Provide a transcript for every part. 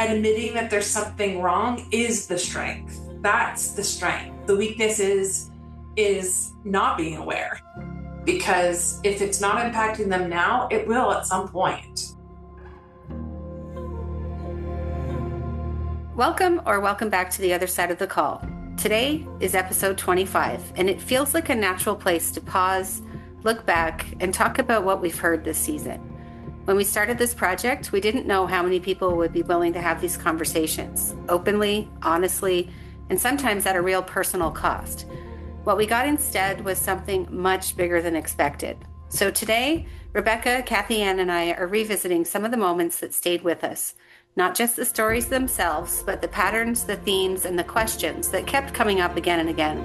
admitting that there's something wrong is the strength. That's the strength. The weakness is not being aware, because if it's not impacting them now, it will at some point. Welcome back to the other side of the call. Today is episode 25, and it feels like a natural place to pause, look back, and talk about what we've heard this season. When we started this project, we didn't know how many people would be willing to have these conversations, openly, honestly, and sometimes at a real personal cost. What we got instead was something much bigger than expected. So today, Rebecca, Kathy Ann, and I are revisiting some of the moments that stayed with us. Not just the stories themselves, but the patterns, the themes, and the questions that kept coming up again and again.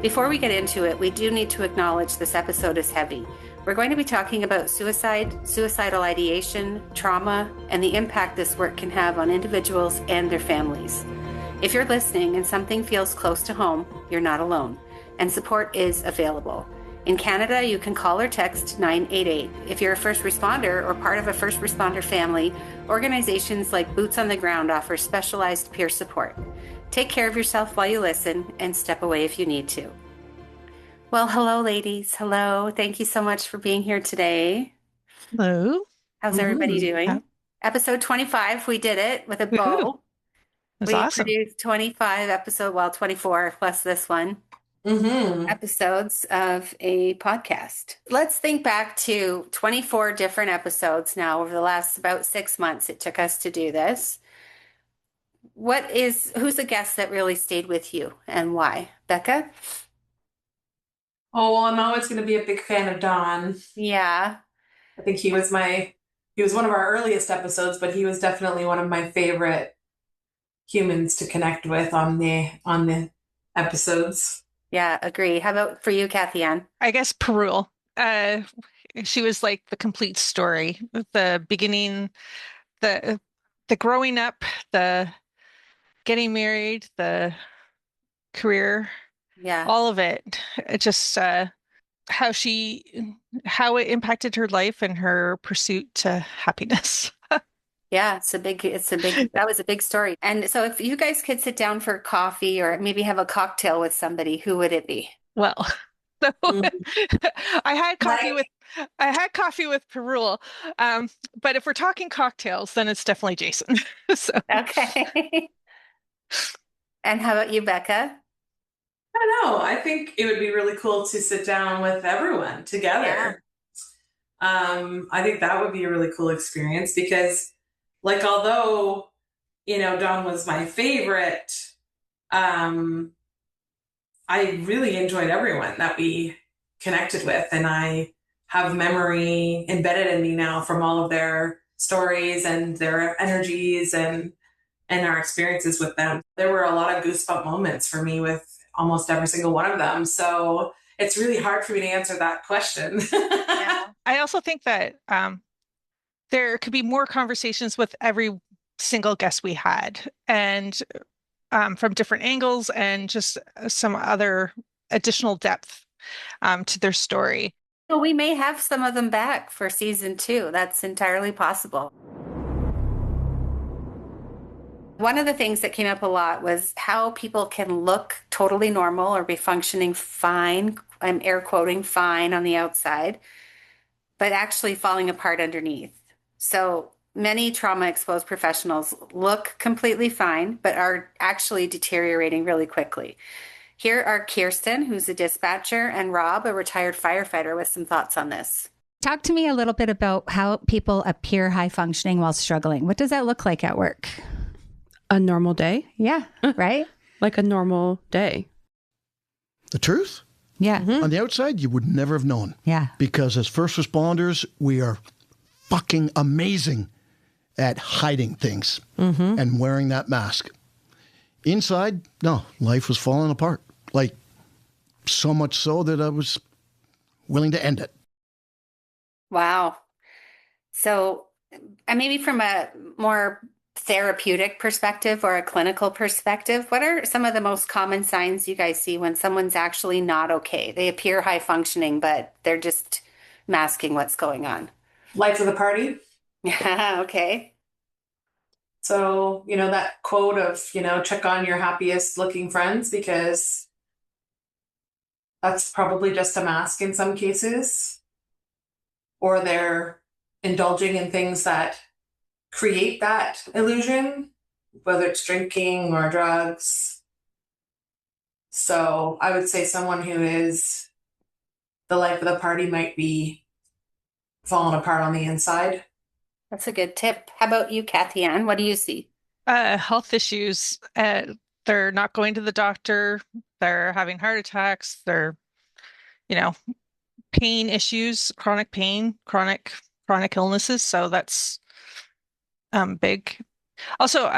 Before we get into it, we do need to acknowledge this episode is heavy. We're going to be talking about suicide, suicidal ideation, trauma, and the impact this work can have on individuals and their families. If you're listening and something feels close to home, you're not alone, and support is available. In Canada, you can call or text 988. If you're a first responder or part of a first responder family, organizations like Boots on the Ground offer specialized peer support. Take care of yourself while you listen, and step away if you need to. Well, hello, ladies. Hello. Thank you so much for being here today. Hello. How's everybody doing? Episode 25, we did it with a bow. That's awesome. Produced 24 plus this one. Episodes of a podcast. Let's think back to 24 different episodes now over the last about 6 months it took us to do this. Who's the guest that really stayed with you and why? Becca? Oh, well, I'm always going to be a big fan of Don. Yeah. I think he was one of our earliest episodes, but he was definitely one of my favorite humans to connect with on the episodes. Yeah, agree. How about for you, Kathy Ann? I guess Perul. She was like the complete story. The beginning, the growing up, the getting married, the career, all of it. It just how it impacted her life and her pursuit to happiness. Yeah, that was a big story. And so if you guys could sit down for coffee or maybe have a cocktail with somebody, who would it be? Well, so I had coffee with Perul. But if we're talking cocktails, then it's definitely Jason. So. Okay. And how about you, Becca? I don't know. I think it would be really cool to sit down with everyone together. Yeah. I think that would be a really cool experience because, like, although, Don was my favorite, I really enjoyed everyone that we connected with. And I have memory embedded in me now from all of their stories and their energies and our experiences with them. There were a lot of goosebump moments for me with almost every single one of them. So it's really hard for me to answer that question. Yeah. I also think that there could be more conversations with every single guest we had, and from different angles and just some other additional depth to their story. Well, we may have some of them back for season 2. That's entirely possible. One of the things that came up a lot was how people can look totally normal or be functioning fine, I'm air quoting fine on the outside, but actually falling apart underneath. So many trauma-exposed professionals look completely fine, but are actually deteriorating really quickly. Here are Kirsten, who's a dispatcher, and Rob, a retired firefighter, with some thoughts on this. Talk to me a little bit about how people appear high functioning while struggling. What does that look like at work? A normal day? Yeah, right? Like a normal day. The truth? Yeah. Mm-hmm. On the outside, you would never have known. Yeah. Because as first responders, we are fucking amazing at hiding things and wearing that mask. Inside, no, life was falling apart. Like, so much so that I was willing to end it. Wow. So maybe from a more therapeutic perspective or a clinical perspective, what are some of the most common signs you guys see when someone's actually not okay? They appear high functioning, but they're just masking what's going on. Life of the party. Yeah, okay. So, that quote of, check on your happiest looking friends, because that's probably just a mask in some cases, or they're indulging in things that create that illusion, whether it's drinking or drugs. So I would say someone who is the life of the party might be falling apart on the inside. That's a good tip. How about you, Kathy Ann? What do you see? Health issues. They're not going to the doctor. They're having heart attacks. They're, you know, pain issues, chronic pain, chronic illnesses. So that's big. Also,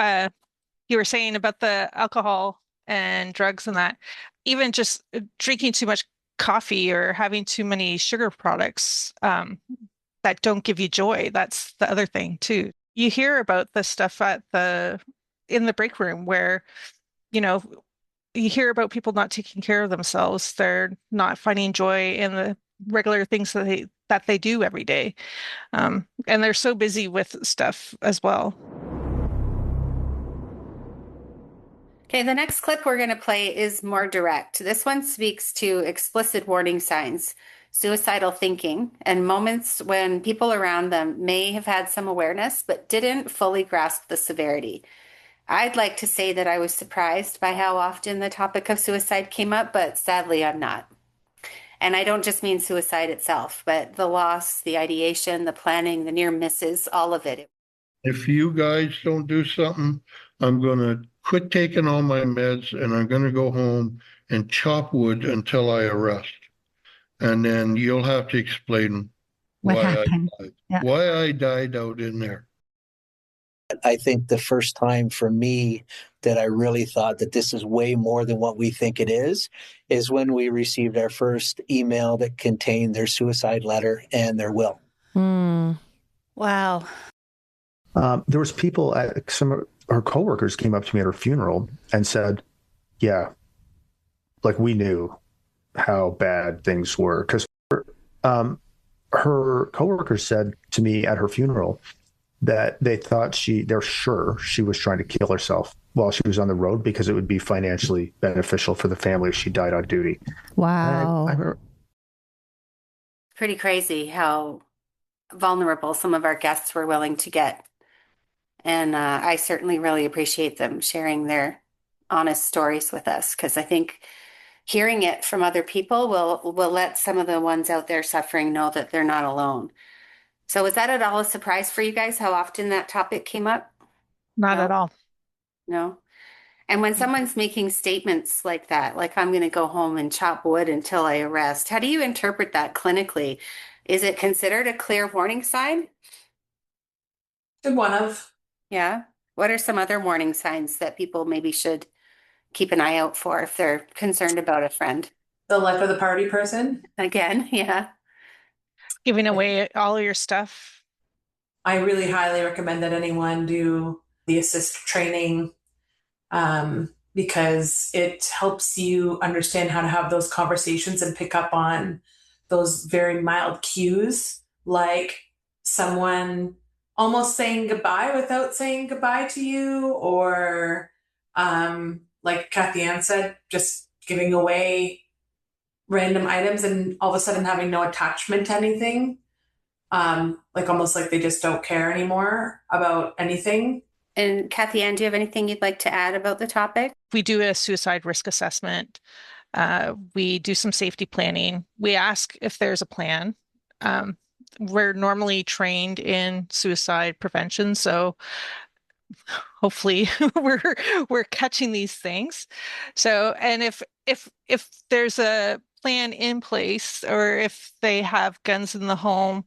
you were saying about the alcohol and drugs and that, even just drinking too much coffee or having too many sugar products that don't give you joy. That's the other thing too. You hear about this stuff in the break room where, you know, you hear about people not taking care of themselves. They're not finding joy in the regular things that they do every day. And they're so busy with stuff as well. Okay, the next clip we're going to play is more direct. This one speaks to explicit warning signs, suicidal thinking, and moments when people around them may have had some awareness but didn't fully grasp the severity. I'd like to say that I was surprised by how often the topic of suicide came up, but sadly I'm not. And I don't just mean suicide itself, but the loss, the ideation, the planning, the near misses, all of it. If you guys don't do something, I'm going to quit taking all my meds and I'm going to go home and chop wood until I arrest. And then you'll have to explain What why happened? I died, Yeah. why I died out in there. I think the first time for me that I really thought that this is way more than what we think it is when we received our first email that contained their suicide letter and their will. Wow. There was people at some of her coworkers came up to me at her funeral and said, yeah, like we knew how bad things were. Because her coworkers said to me at her funeral that they thought they're sure she was trying to kill herself while she was on the road because it would be financially beneficial for the family if she died on duty. Wow. Pretty crazy how vulnerable some of our guests were willing to get. And I certainly really appreciate them sharing their honest stories with us, because I think hearing it from other people will let some of the ones out there suffering know that they're not alone. So was that at all a surprise for you guys, how often that topic came up? Not at all. No. And when someone's making statements like that, like I'm going to go home and chop wood until I arrest, how do you interpret that clinically? Is it considered a clear warning sign? One of. Yeah. What are some other warning signs that people maybe should keep an eye out for if they're concerned about a friend? The life of the party person. Again, yeah. Giving away all your stuff. I really highly recommend that anyone do the assist training, because it helps you understand how to have those conversations and pick up on those very mild cues, like someone almost saying goodbye without saying goodbye to you, or like Kathy Ann said, just giving away random items and all of a sudden having no attachment to anything. Like almost like they just don't care anymore about anything. And Kathy Ann, do you have anything you'd like to add about the topic? We do a suicide risk assessment. We do some safety planning. We ask if there's a plan. We're normally trained in suicide prevention, so hopefully we're catching these things. So, and if there's a plan in place, or if they have guns in the home,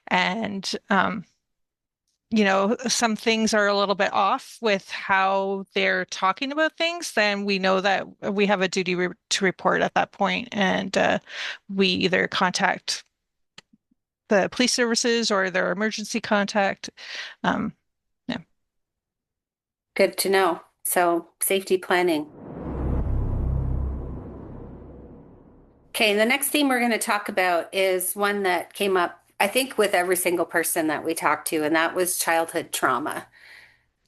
and some things are a little bit off with how they're talking about things, then we know that we have a duty to report at that point, and we either contact the police services or their emergency contact. Yeah. Good to know. So safety planning. Okay, the next theme we're going to talk about is one that came up, I think, with every single person that we talked to, and that was childhood trauma.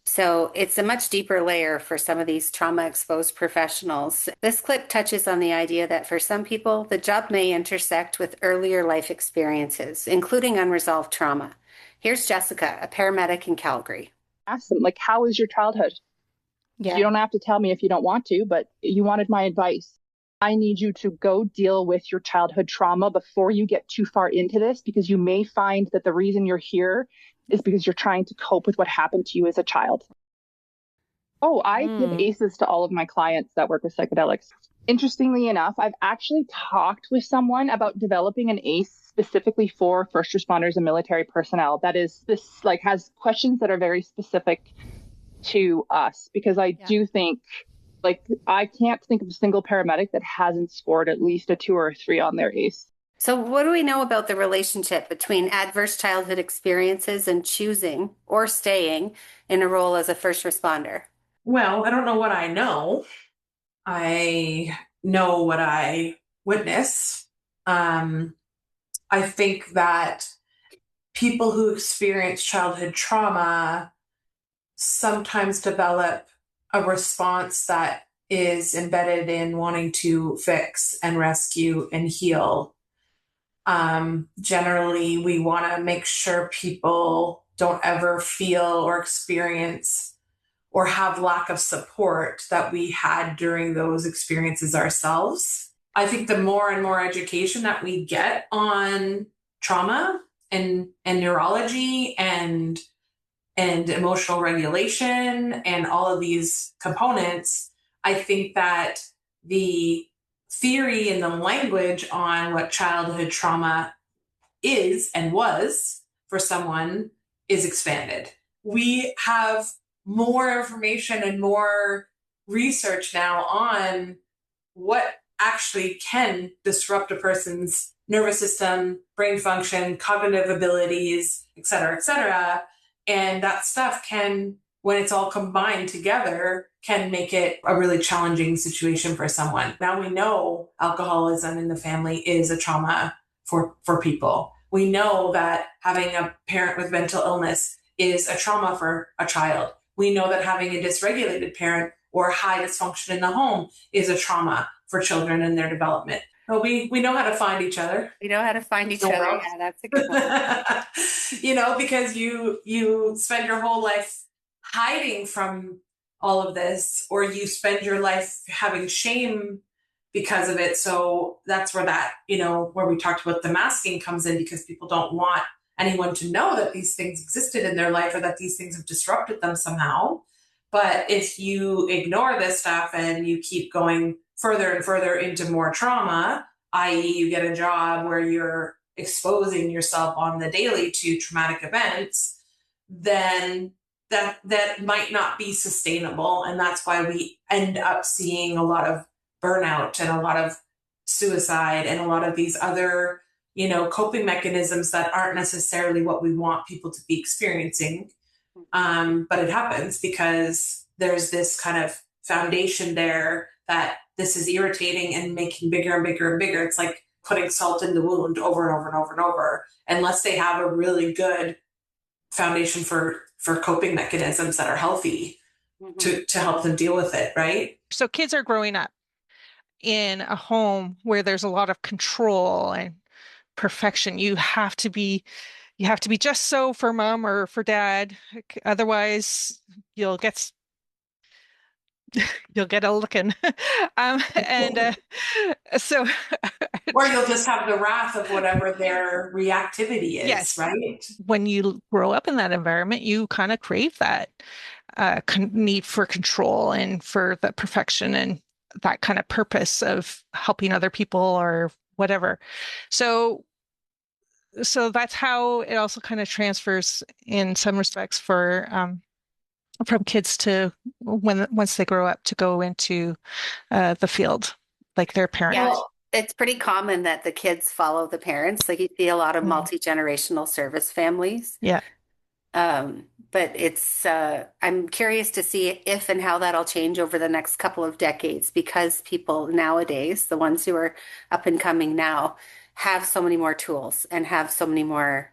So it's a much deeper layer for some of these trauma exposed professionals. This clip touches on the idea that for some people, the job may intersect with earlier life experiences, including unresolved trauma. Here's Jessica, a paramedic in Calgary. Ask them, like, how was your childhood? Yeah. You don't have to tell me if you don't want to, but you wanted my advice. I need you to go deal with your childhood trauma before you get too far into this, because you may find that the reason you're here is because you're trying to cope with what happened to you as a child. Oh, I give ACEs to all of my clients that work with psychedelics. Interestingly enough, I've actually talked with someone about developing an ACE specifically for first responders and military personnel that is this, like, has questions that are very specific to us, because I do think, like, I can't think of a single paramedic that hasn't scored at least a 2 or a 3 on their ACE. So what do we know about the relationship between adverse childhood experiences and choosing or staying in a role as a first responder? Well, I don't know what I know. I know what I witness. I think that people who experience childhood trauma sometimes develop a response that is embedded in wanting to fix and rescue and heal. Generally, we want to make sure people don't ever feel or experience or have lack of support that we had during those experiences ourselves. I think the more and more education that we get on trauma and neurology and emotional regulation and all of these components, I think that the theory and the language on what childhood trauma is and was for someone is expanded. We have more information and more research now on what actually can disrupt a person's nervous system, brain function, cognitive abilities, et cetera, et cetera. And that stuff can, when it's all combined together, can make it a really challenging situation for someone. Now we know alcoholism in the family is a trauma for people. We know that having a parent with mental illness is a trauma for a child. We know that having a dysregulated parent or high dysfunction in the home is a trauma for children in their development. So we know how to find each other. We know how to find each other. Yeah, that's a good one. Because you spend your whole life hiding from all of this, or you spend your life having shame because of it. So that's where that, where we talked about the masking comes in, because people don't want anyone to know that these things existed in their life or that these things have disrupted them somehow. But if you ignore this stuff and you keep going further and further into more trauma, i.e. you get a job where you're exposing yourself on the daily to traumatic events, then that might not be sustainable. And that's why we end up seeing a lot of burnout and a lot of suicide and a lot of these other, coping mechanisms that aren't necessarily what we want people to be experiencing. But it happens because there's this kind of foundation there that this is irritating and making bigger and bigger and bigger. It's like putting salt in the wound over and over and over and over, unless they have a really good foundation for coping mechanisms that are healthy to help them deal with it, right? So kids are growing up in a home where there's a lot of control and perfection. You have to be just so for mom or for dad. Otherwise you'll get a looking. So or you'll just have the wrath of whatever their reactivity is. Yes. Right? When you grow up in that environment, you kind of crave that need for control and for the perfection and that kind of purpose of helping other people or whatever. So that's how it also kind of transfers in some respects for from kids to once they grow up to go into the field, like their parents. Yeah, it's pretty common that the kids follow the parents. Like you see a lot of multi-generational service families. Yeah. But it's I'm curious to see if and how that'll change over the next couple of decades, because people nowadays, the ones who are up and coming now, have so many more tools and have so many more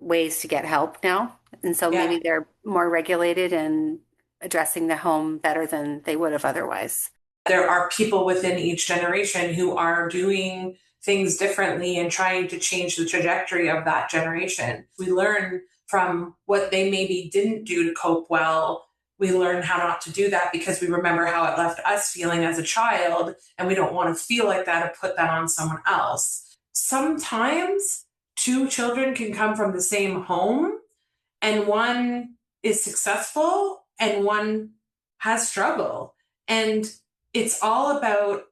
ways to get help now. And so maybe they're more regulated and addressing the home better than they would have otherwise. There are people within each generation who are doing things differently and trying to change the trajectory of that generation. We learn from what they maybe didn't do to cope well. We learn how not to do that because we remember how it left us feeling as a child, and we don't want to feel like that or put that on someone else. Sometimes two children can come from the same home and one is successful and one has struggle. And it's all about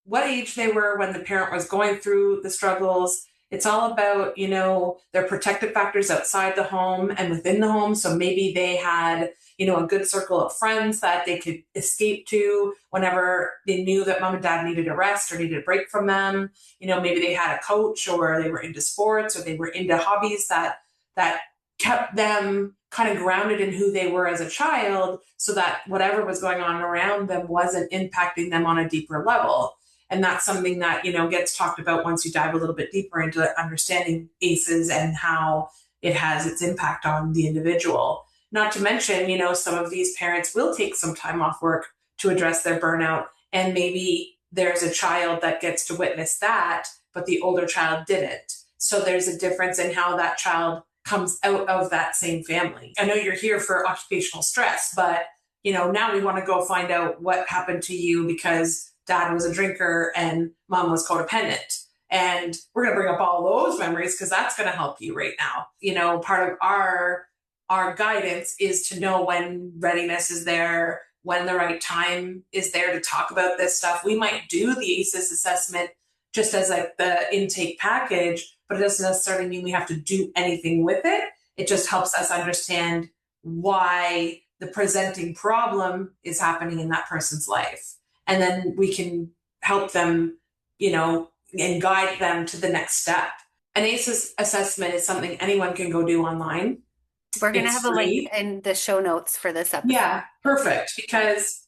what age they were when the parent was going through the struggles. It's all about, their protective factors outside the home and within the home. So maybe they had, a good circle of friends that they could escape to whenever they knew that mom and dad needed a rest or needed a break from them. Maybe they had a coach, or they were into sports, or they were into hobbies that kept them kind of grounded in who they were as a child, so that whatever was going on around them wasn't impacting them on a deeper level. And that's something that, gets talked about once you dive a little bit deeper into understanding ACEs and how it has its impact on the individual. Not to mention, some of these parents will take some time off work to address their burnout. And maybe there's a child that gets to witness that, but the older child didn't. So there's a difference in how that child comes out of that same family. I know you're here for occupational stress, but, now we want to go find out what happened to you because dad was a drinker and mom was codependent. And we're going to bring up all those memories because that's going to help you right now. Part of our guidance is to know when readiness is there, when the right time is there to talk about this stuff. We might do the ACEs assessment just as like the intake package, but it doesn't necessarily mean we have to do anything with it. It just helps us understand why the presenting problem is happening in that person's life. And then we can help them, and guide them to the next step. An ACEs assessment is something anyone can go do online. We're going to have a link in the show notes for this episode. Yeah, perfect. Because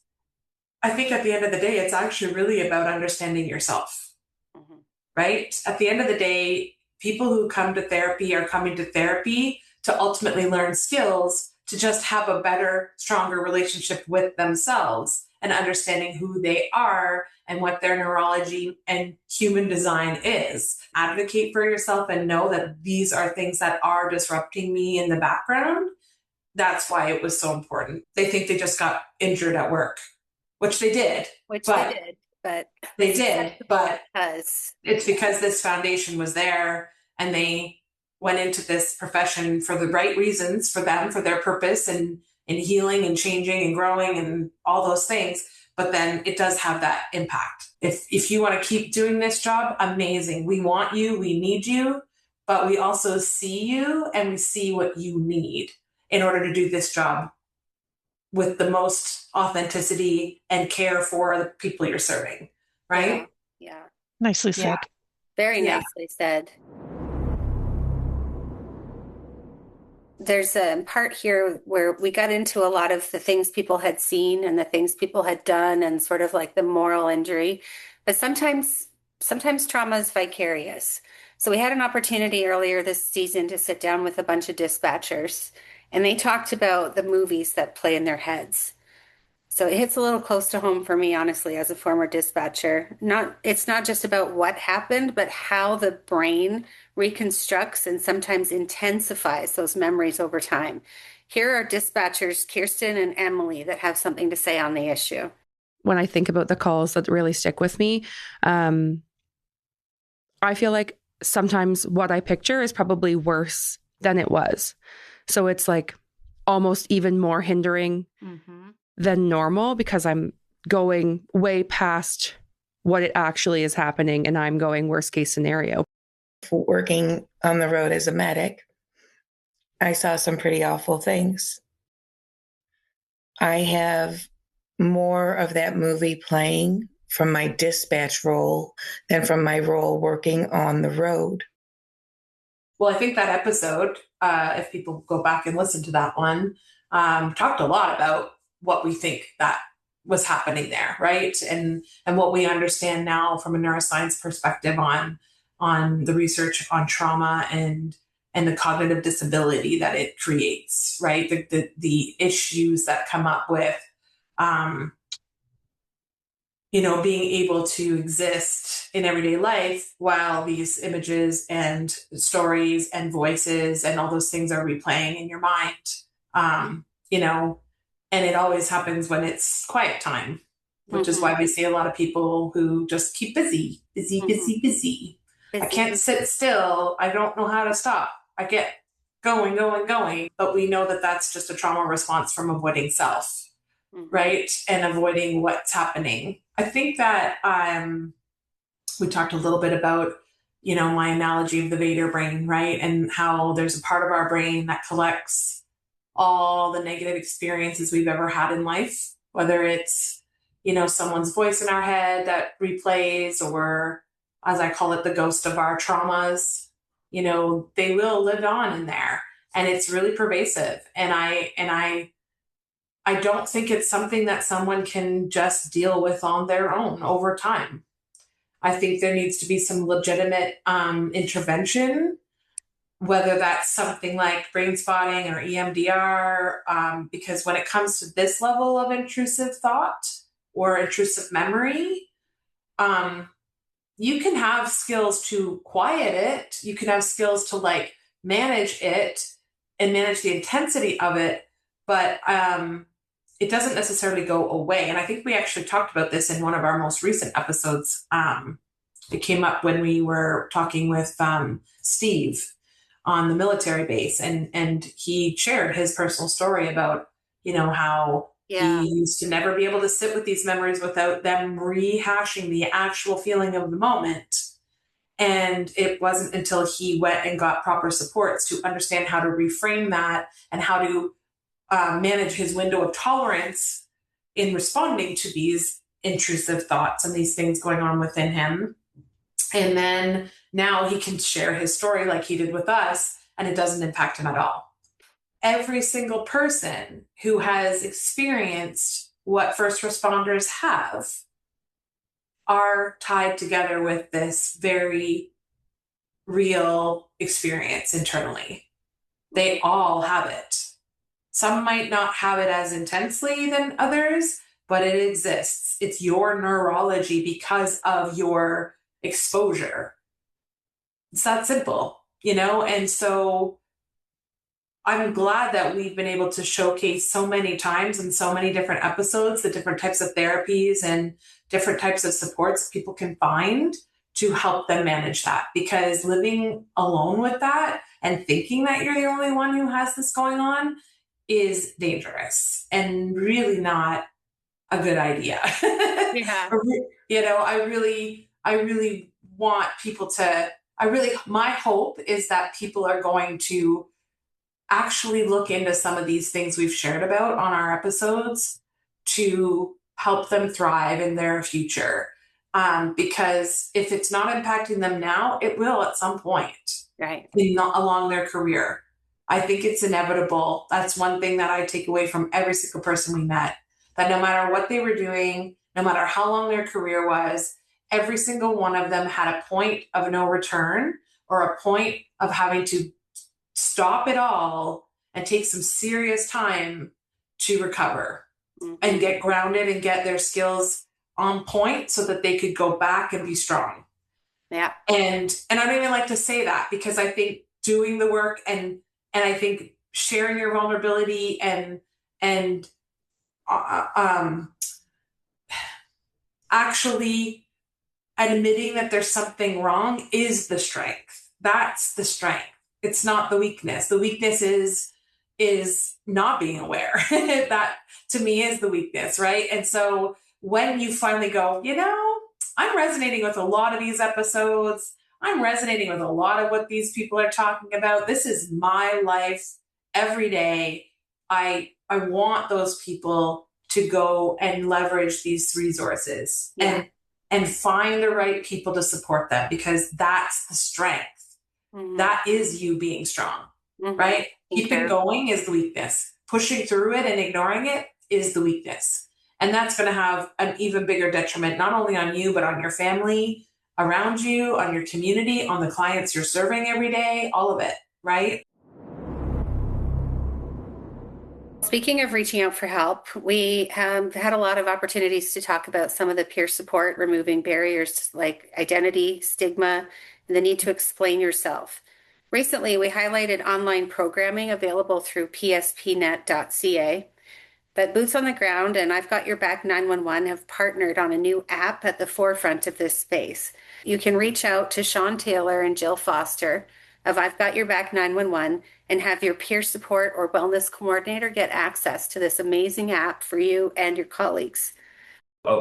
I think at the end of the day, it's actually really about understanding yourself, right? At the end of the day, people who come to therapy are coming to therapy to ultimately learn skills to just have a better, stronger relationship with themselves and understanding who they are and what their neurology and human design is. Advocate for yourself and know that these are things that are disrupting me in the background. That's why it was so important. They think they just got injured at work, which they did. But it's because this foundation was there and they went into this profession for the right reasons for them, for their purpose and healing and changing and growing and all those things. But then it does have that impact. If you want to keep doing this job, amazing. We want you, we need you, but we also see you and we see what you need in order to do this job with the most authenticity and care for the people you're serving, right? Yeah. Nicely said. Very nicely said. There's a part here where we got into a lot of the things people had seen and the things people had done and sort of like the moral injury. But sometimes trauma is vicarious. So we had an opportunity earlier this season to sit down with a bunch of dispatchers, and they talked about the movies that play in their heads. So it hits a little close to home for me, honestly, as a former dispatcher. It's not just about what happened, but how the brain reconstructs and sometimes intensifies those memories over time. Here are dispatchers, Kirsten and Emily, that have something to say on the issue. When I think about the calls that really stick with me, I feel like sometimes what I picture is probably worse than it was. So it's like almost even more hindering than normal because I'm going way past what it actually is happening and I'm going worst case scenario. Working on the road as a medic, I saw some pretty awful things. I have more of that movie playing from my dispatch role than from my role working on the road. Well, I think that episode, if people go back and listen to that one, talked a lot about what we think that was happening there, right? And what we understand now from a neuroscience perspective on the research on trauma and and the cognitive disability that it creates, right? The issues that come up with, being able to exist in everyday life while these images and stories and voices and all those things are replaying in your mind. And it always happens when it's quiet time, which is why we see a lot of people who just keep busy. I can't sit still. I don't know how to stop. I get going. But we know that that's just a trauma response from avoiding self, right? And avoiding what's happening. I think that we talked a little bit about, my analogy of the Vader brain, right? And how there's a part of our brain that collects all the negative experiences we've ever had in life, whether it's, someone's voice in our head that replays, or as I call it, the ghost of our traumas, they will live on in there, and it's really pervasive. And I don't think it's something that someone can just deal with on their own over time. I think there needs to be some legitimate intervention, whether that's something like brain spotting or EMDR, because when it comes to this level of intrusive thought or intrusive memory, you can have skills to quiet it. You can have skills to manage it and manage the intensity of it, but it doesn't necessarily go away. And I think we actually talked about this in one of our most recent episodes. It came up when we were talking with Steve on the military base, and he shared his personal story about, how he used to never be able to sit with these memories without them rehashing the actual feeling of the moment. And it wasn't until he went and got proper supports to understand how to reframe that and how to manage his window of tolerance in responding to these intrusive thoughts and these things going on within him. And then now he can share his story like he did with us, and it doesn't impact him at all. Every single person who has experienced what first responders have are tied together with this very real experience internally. They all have it. Some might not have it as intensely than others, but it exists. It's your neurology because of your exposure. It's that simple, And so I'm glad that we've been able to showcase so many times in so many different episodes, the different types of therapies and different types of supports people can find to help them manage that. Because living alone with that and thinking that you're the only one who has this going on is dangerous and really not a good idea. Yeah. I really want people to, my hope is that people are going to actually look into some of these things we've shared about on our episodes to help them thrive in their future. Because if it's not impacting them now, it will at some point, right, along their career. I think it's inevitable. That's one thing that I take away from every single person we met, that no matter what they were doing, no matter how long their career was, every single one of them had a point of no return or a point of having to stop it all and take some serious time to recover and get grounded and get their skills on point so that they could go back and be strong. Yeah. And I don't even like to say that, because I think doing the work and I think sharing your vulnerability and actually admitting that there's something wrong is the strength. That's the strength. It's not the weakness. The weakness is not being aware. That to me is the weakness, right? And so when you finally go, I'm resonating with a lot of these episodes. I'm resonating with a lot of what these people are talking about. This is my life every day. I want those people to go and leverage these resources and find the right people to support them, because that's the strength. That is you being strong, right? Keeping going is the weakness. Pushing through it and ignoring it is the weakness. And that's going to have an even bigger detriment, not only on you, but on your family around you, on your community, on the clients you're serving every day, all of it. right? Speaking of reaching out for help, we have had a lot of opportunities to talk about some of the peer support, removing barriers like identity, stigma, and the need to explain yourself. Recently, we highlighted online programming available through pspnet.ca. But Boots on the Ground and I've Got Your Back 911 have partnered on a new app at the forefront of this space. You can reach out to Shaun Taylor and Jill Foster of I've Got Your Back 911 and have your peer support or wellness coordinator get access to this amazing app for you and your colleagues.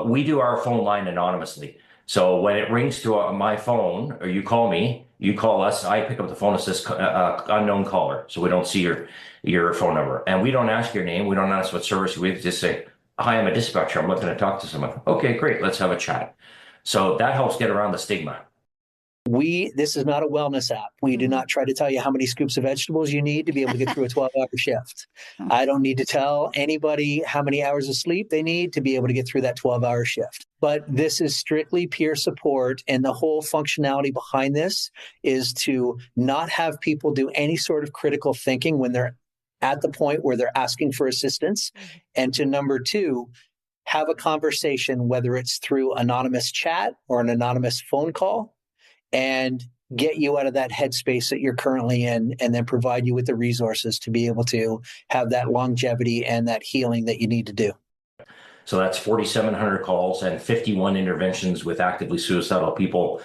We do our phone line anonymously. So when it rings to my phone, or you call me, you call us, I pick up the phone, it says unknown caller. So we don't see your phone number. And we don't ask your name. We don't ask what service. We just say, hi, I'm a dispatcher. I'm looking to talk to someone. Okay, great. Let's have a chat. So that helps get around the stigma. This is not a wellness app. We do not try to tell you how many scoops of vegetables you need to be able to get through a 12-hour shift. I don't need to tell anybody how many hours of sleep they need to be able to get through that 12-hour shift. But this is strictly peer support, and the whole functionality behind this is to not have people do any sort of critical thinking when they're at the point where they're asking for assistance, and to number two, have a conversation, whether it's through anonymous chat or an anonymous phone call, and get you out of that headspace that you're currently in, and then provide you with the resources to be able to have that longevity and that healing that you need to do. So that's 4,700 calls and 51 interventions with actively suicidal people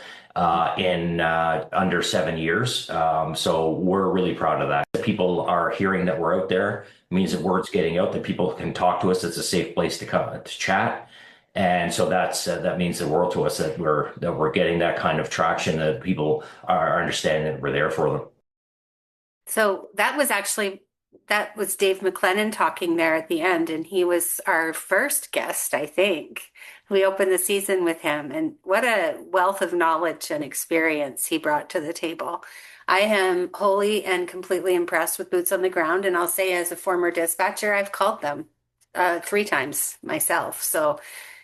in under 7 years. So we're really proud of that. People are hearing that we're out there. It means that word's getting out, that people can talk to us. It's a safe place to come to chat. And so that means the world to us, that we're getting that kind of traction, that people are understanding that we're there for them. So that was Dave McLennan talking there at the end, and he was our first guest, I think. We opened the season with him, and what a wealth of knowledge and experience he brought to the table. I am wholly and completely impressed with Boots on the Ground, and I'll say as a former dispatcher, I've called them 3 times myself. So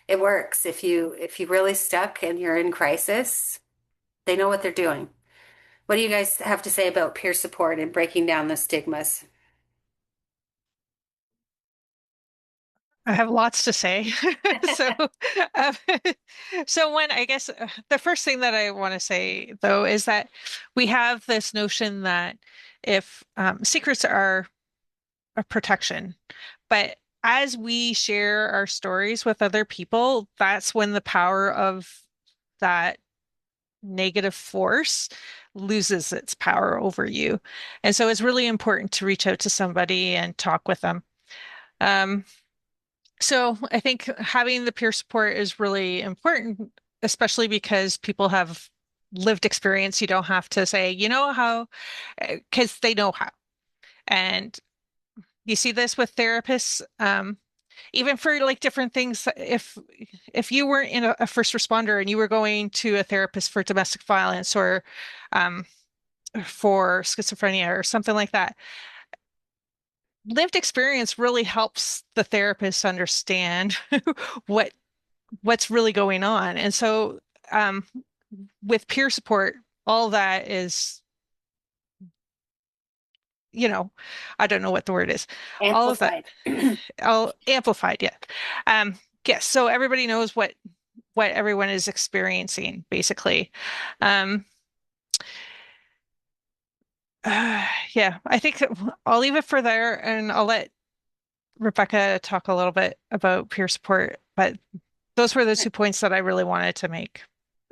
it works. If you really stuck and you're in crisis, they know what they're doing. What do you guys have to say about peer support and breaking down the stigmas? I have lots to say. So, um, so when I guess the first thing that I want to say, though, is that we have this notion that if secrets are a protection, but as we share our stories with other people, that's when the power of that negative force loses its power over you. And so it's really important to reach out to somebody and talk with them. So I think having the peer support is really important, especially because people have lived experience. You don't have to say, you know how, because they know how. And you see this with therapists, even for like different things. If you weren't in a first responder and you were going to a therapist for domestic violence or for schizophrenia or something like that, lived experience really helps the therapist understand what's really going on. And so with peer support, all that is, I don't know what the word is. Amplified. All of that, amplified, yeah. Yes, so everybody knows what everyone is experiencing, basically. Yeah, I think I'll leave it for there, and I'll let Rebecca talk a little bit about peer support, but those were the 2 points that I really wanted to make.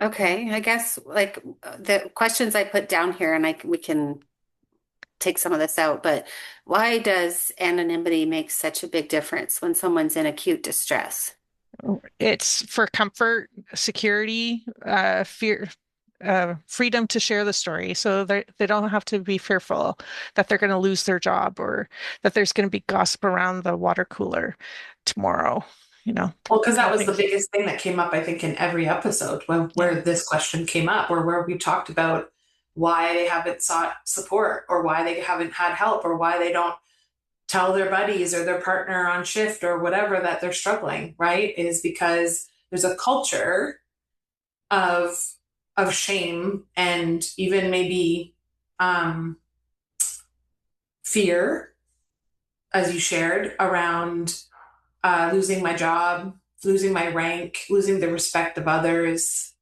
Okay, I guess like the questions I put down here, and we can take some of this out, but why does anonymity make such a big difference when someone's in acute distress? It's for comfort, security, fear, freedom to share the story, so they don't have to be fearful that they're going to lose their job or that there's going to be gossip around the water cooler tomorrow. Well, because that was the biggest thing that came up, I think, in every episode where this question came up, or where we talked about why they haven't sought support, or why they haven't had help, or why they don't tell their buddies or their partner on shift or whatever that they're struggling, right? Is because there's a culture of shame and even maybe fear, as you shared, around losing my job, losing my rank, losing the respect of others,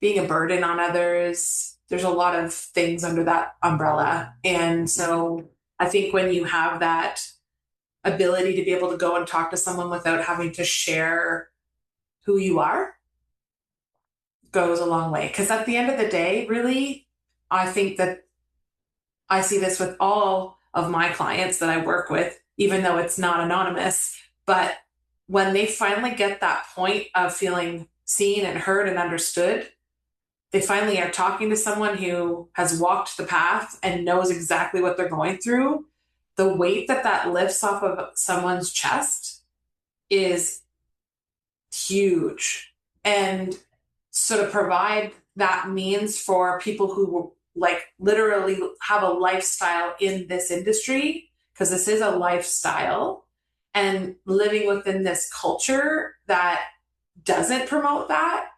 being a burden on others. There's a lot of things under that umbrella. And so I think when you have that ability to be able to go and talk to someone without having to share who you are goes a long way. Because at the end of the day, really, I think that I see this with all of my clients that I work with, even though it's not anonymous. But when they finally get that point of feeling seen and heard and understood, they finally are talking to someone who has walked the path and knows exactly what they're going through. The weight that lifts off of someone's chest is huge. And so to provide that means for people who like literally have a lifestyle in this industry, because this is a lifestyle, and living within this culture that doesn't promote that,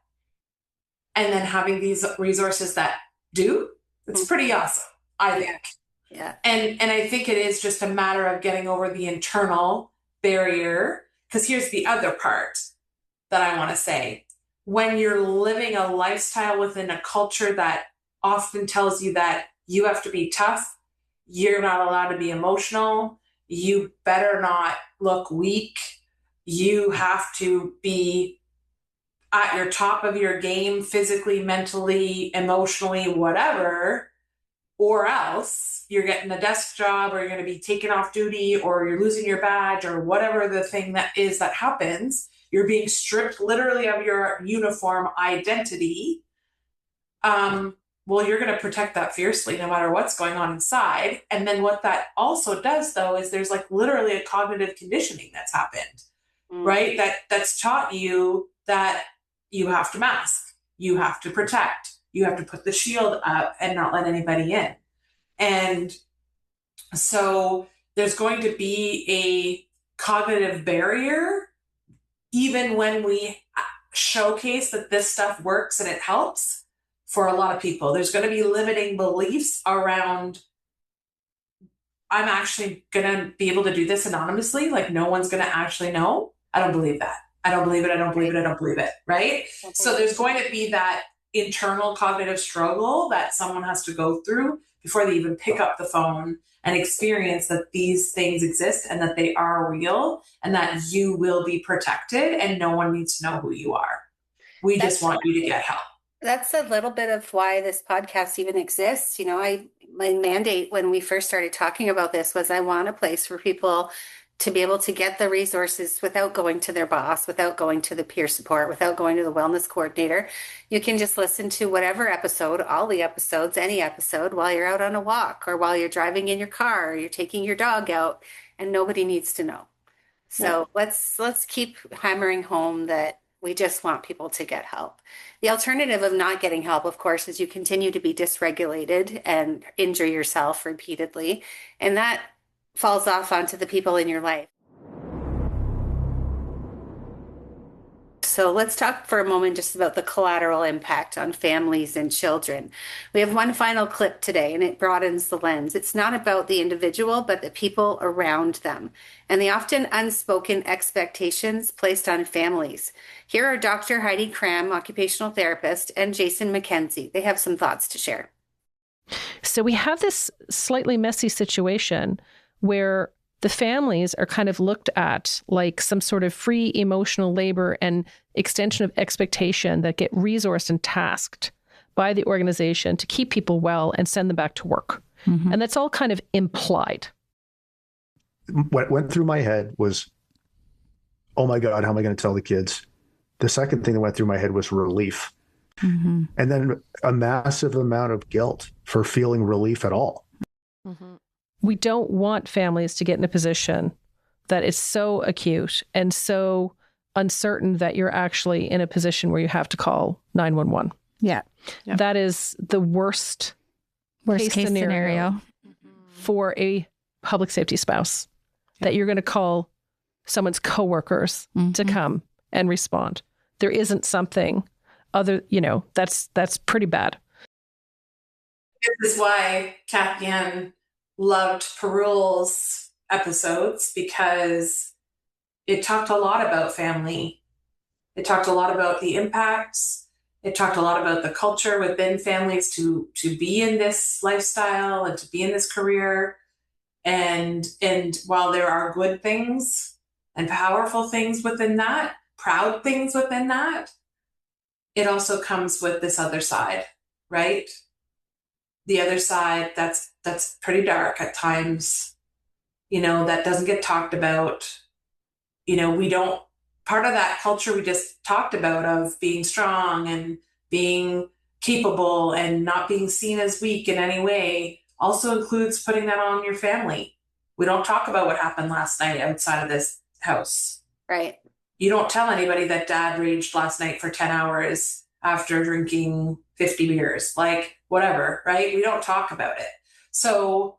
and then having these resources that do, it's pretty awesome, I think. Yeah. And I think it is just a matter of getting over the internal barrier, because here's the other part that I want to say. When you're living a lifestyle within a culture that often tells you that you have to be tough, you're not allowed to be emotional, you better not look weak, you have to be at your top of your game physically, mentally, emotionally, whatever, or else you're getting a desk job, or you're going to be taken off duty, or you're losing your badge, or whatever the thing that is that happens. You're being stripped literally of your uniform identity. Well, you're going to protect that fiercely no matter what's going on inside. And then what that also does, though, is there's like literally a cognitive conditioning that's happened, right? That's taught you that you have to mask, you have to protect, you have to put the shield up and not let anybody in. And so there's going to be a cognitive barrier, even when we showcase that this stuff works and it helps for a lot of people. There's going to be limiting beliefs around, I'm actually going to be able to do this anonymously. Like no one's going to actually know. I don't believe that. I don't believe it. I don't believe it. I don't believe it. Right? So there's going to be that internal cognitive struggle that someone has to go through before they even pick up the phone and experience that these things exist and that they are real and that you will be protected and no one needs to know who you are. We just want you to get help. That's a little bit of why this podcast even exists. You know, my mandate when we first started talking about this was I want a place for people to be able to get the resources without going to their boss, without going to the peer support, without going to the wellness coordinator. You can just listen to whatever episode, all the episodes, any episode while you're out on a walk or while you're driving in your car or you're taking your dog out, and nobody needs to know. So let's keep hammering home that we just want people to get help. The alternative of not getting help, of course, is you continue to be dysregulated and injure yourself repeatedly. And that falls off onto the people in your life. So let's talk for a moment just about the collateral impact on families and children. We have one final clip today, and it broadens the lens. It's not about the individual, but the people around them, and the often unspoken expectations placed on families. Here are Dr. Heidi Cram, occupational therapist, and Jason MacKenzie. They have some thoughts to share. So we have this slightly messy situation where the families are kind of looked at like some sort of free emotional labor and extension of expectation that get resourced and tasked by the organization to keep people well and send them back to work. Mm-hmm. And that's all kind of implied. What went through my head was, oh my God, how am I going to tell the kids? The second thing that went through my head was relief. Mm-hmm. And then a massive amount of guilt for feeling relief at all. Mm-hmm. We don't want families to get in a position that is so acute and so uncertain that you're actually in a position where you have to call 911. Yeah. That is the worst case scenario for a public safety spouse, that you're going to call someone's coworkers to come and respond. There isn't something other, that's pretty bad. This is why Kathy Ann loved Perul's episodes because it talked a lot about family. It talked a lot about the impacts. It talked a lot about the culture within families to be in this lifestyle and to be in this career. And while there are good things and powerful things within that, proud things within that, it also comes with this other side, right? The other side that's pretty dark at times, that doesn't get talked about. We don't, part of that culture we just talked about of being strong and being capable and not being seen as weak in any way also includes putting that on your family. We don't talk about what happened last night outside of this house. Right. You don't tell anybody that dad raged last night for 10 hours after drinking 50 beers, like whatever, right? We don't talk about it. So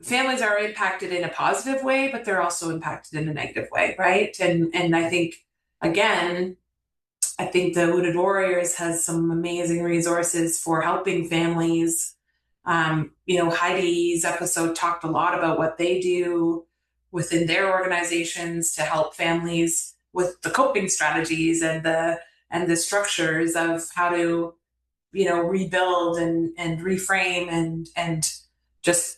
families are impacted in a positive way, but they're also impacted in a negative way, right? And I think, again, the Wounded Warriors has some amazing resources for helping families. Heidi's episode talked a lot about what they do within their organizations to help families with the coping strategies and the structures of how to, rebuild and reframe and just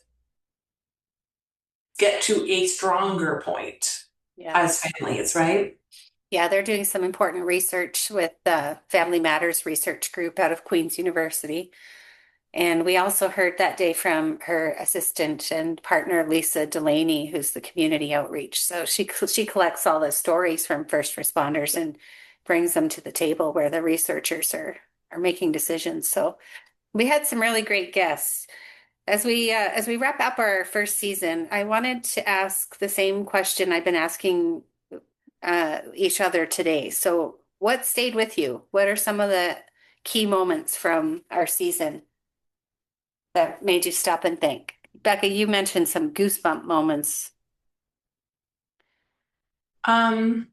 get to a stronger point as families, right? Yeah, they're doing some important research with the Family Matters research group out of Queen's University. And we also heard that day from her assistant and partner, Lisa Delaney, who's the community outreach. So she collects all the stories from first responders and brings them to the table where the researchers are making decisions. So we had some really great guests. As we wrap up our first season, I wanted to ask the same question I've been asking each other today. So what stayed with you? What are some of the key moments from our season that made you stop and think? Becca, you mentioned some goosebump moments. I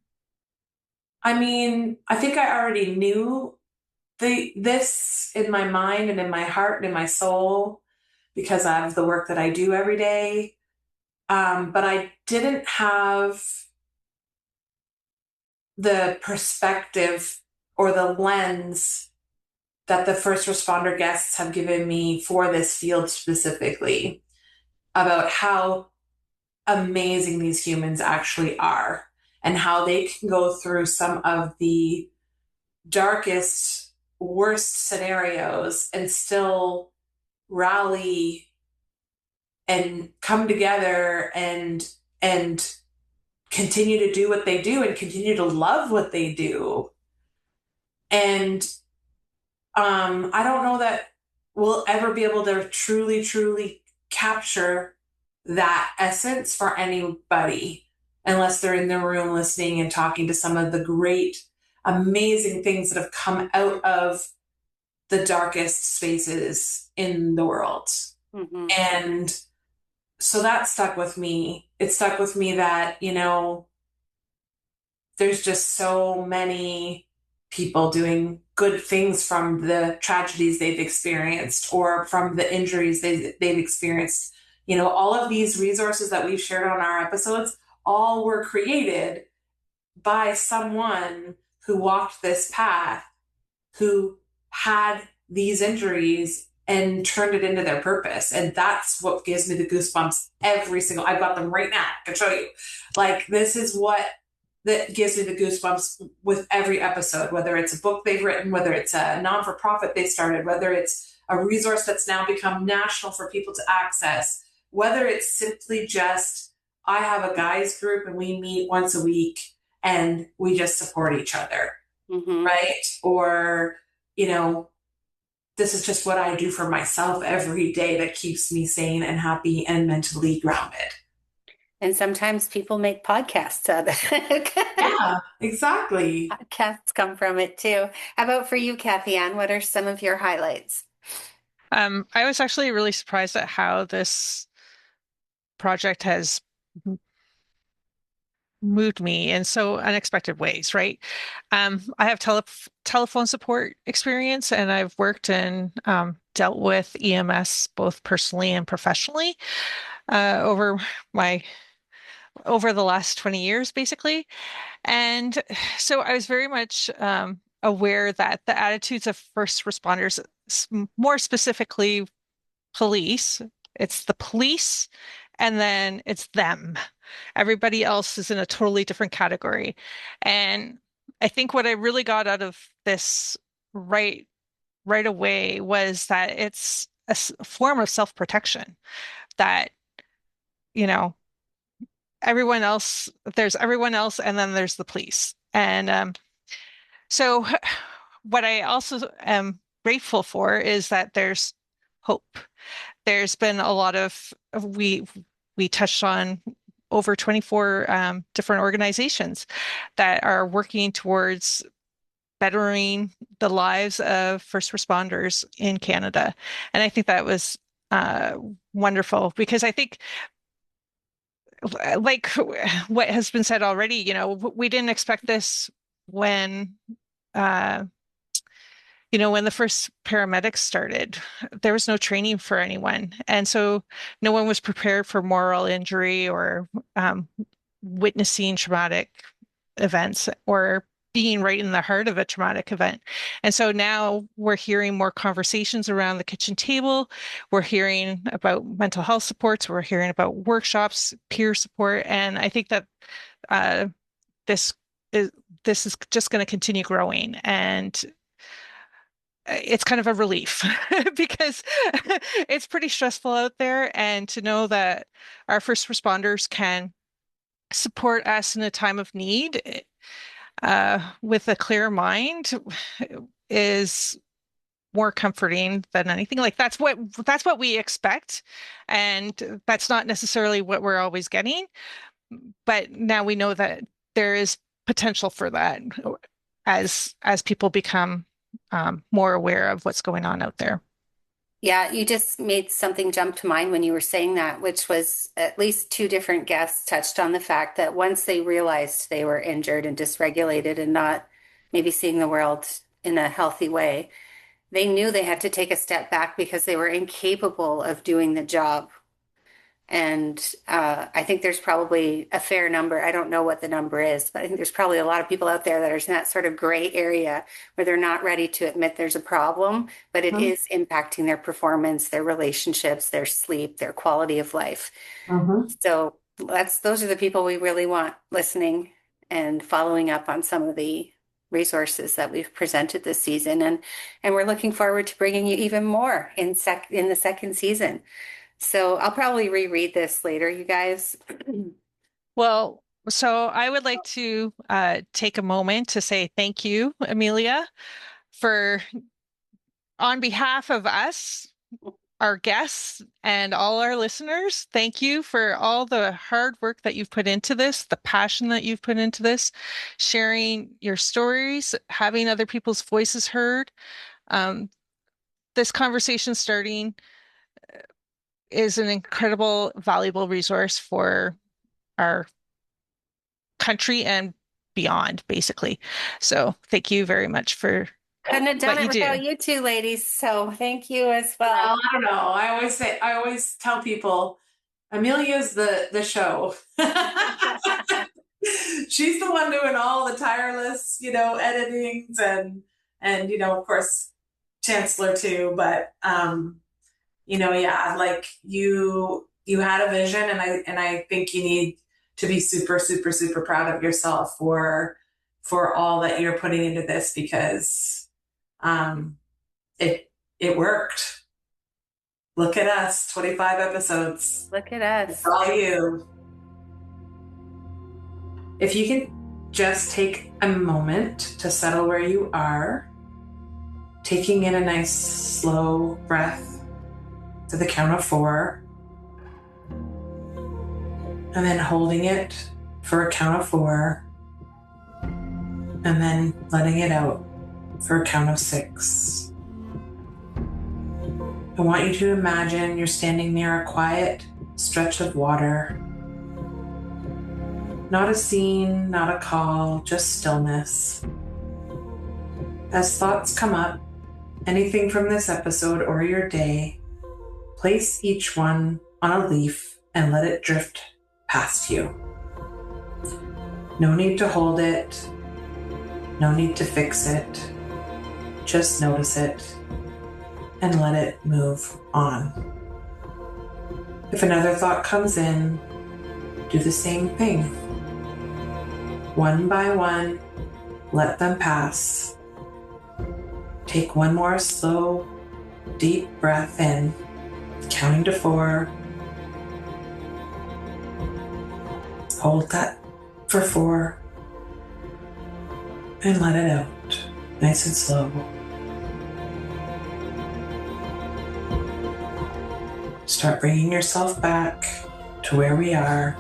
think I already knew this in my mind and in my heart and in my soul because of the work that I do every day. But I didn't have the perspective or the lens that the first responder guests have given me for this field specifically about how amazing these humans actually are and how they can go through some of the darkest, worst scenarios and still rally and come together and continue to do what they do and continue to love what they do. And I don't know that we'll ever be able to truly, truly capture that essence for anybody unless they're in the room listening and talking to some of the great, amazing things that have come out of the darkest spaces in the world. Mm-hmm. And so that stuck with me. It stuck with me that, there's just so many people doing good things from the tragedies they've experienced or from the injuries they've experienced. All of these resources that we've shared on our episodes all were created by someone who walked this path, who had these injuries and turned it into their purpose. And that's what gives me the goosebumps I've got them right now. I can show you. Like, this is what that gives me the goosebumps with every episode, whether it's a book they've written, whether it's a non-for-profit they started, whether it's a resource that's now become national for people to access, whether it's simply just, I have a guys group and we meet once a week and we just support each other, mm-hmm. right? Or, this is just what I do for myself every day that keeps me sane and happy and mentally grounded. And sometimes people make podcasts out of it. Yeah, exactly. Podcasts come from it too. How about for you, Kathy Ann? What are some of your highlights? I was actually really surprised at how this project has moved me in so unexpected ways, right? I have telephone support experience, and I've worked and dealt with EMS both personally and professionally over the last 20 years, basically. And so I was very much aware that the attitudes of first responders, more specifically police, it's the police and then it's them. Everybody else is in a totally different category. And I think what I really got out of this right away was that it's a form of self-protection, that, you know, there's everyone else, and then there's the police. And so what I also am grateful for is that there's hope. There's been a lot of, we touched on over 24 different organizations that are working towards bettering the lives of first responders in Canada. And I think that was wonderful, because I think, like what has been said already, you know, we didn't expect this when when the first paramedics started. There was no training for anyone. And so no one was prepared for moral injury or witnessing traumatic events or being right in the heart of a traumatic event. And so now we're hearing more conversations around the kitchen table. We're hearing about mental health supports. We're hearing about workshops, peer support. And I think that this is just going to continue growing. And it's kind of a relief because it's pretty stressful out there. And to know that our first responders can support us in a time of need with a clear mind is more comforting than anything. Like that's what we expect, and that's not necessarily what we're always getting. But now we know that there is potential for that as people become more aware of what's going on out there. Yeah, you just made something jump to mind when you were saying that, which was at least two different guests touched on the fact that once they realized they were injured and dysregulated and not maybe seeing the world in a healthy way, they knew they had to take a step back because they were incapable of doing the job. And I think there's probably a fair number. I don't know what the number is, but I think there's probably a lot of people out there that are in that sort of gray area where they're not ready to admit there's a problem, but it is impacting their performance, their relationships, their sleep, their quality of life. So those are the people we really want listening and following up on some of the resources that we've presented this season. And we're looking forward to bringing you even more in the second season. So I'll probably reread this later, you guys. Well, so I would like to take a moment to say thank you, Amelia, on behalf of us, our guests, and all our listeners. Thank you for all the hard work that you've put into this, the passion that you've put into this, sharing your stories, having other people's voices heard. This conversation starting is an incredible, valuable resource for our country and beyond, basically. So thank you very much for couldn't have done it without you two ladies. So thank you as well. Well, I don't know. I always tell people, Amelia's the show. She's the one doing all the tireless, editings and of course, Chancellor too. But yeah, like you had a vision, and I think you need to be super, super, super proud of yourself for all that you're putting into this, because it worked. Look at us, 25 episodes. Look at us. It's all you. If you can just take a moment to settle where you are, taking in a nice slow breath to the count of 4, and then holding it for a count of 4, and then letting it out for a count of 6. I want you to imagine you're standing near a quiet stretch of water. Not a scene, not a call, just stillness. As thoughts come up, anything from this episode or your day, place each one on a leaf and let it drift past you. No need to hold it. No need to fix it. Just notice it and let it move on. If another thought comes in, do the same thing. One by one, let them pass. Take one more slow, deep breath in, counting to 4. Hold that for 4 and let it out, nice and slow. Start bringing yourself back to where we are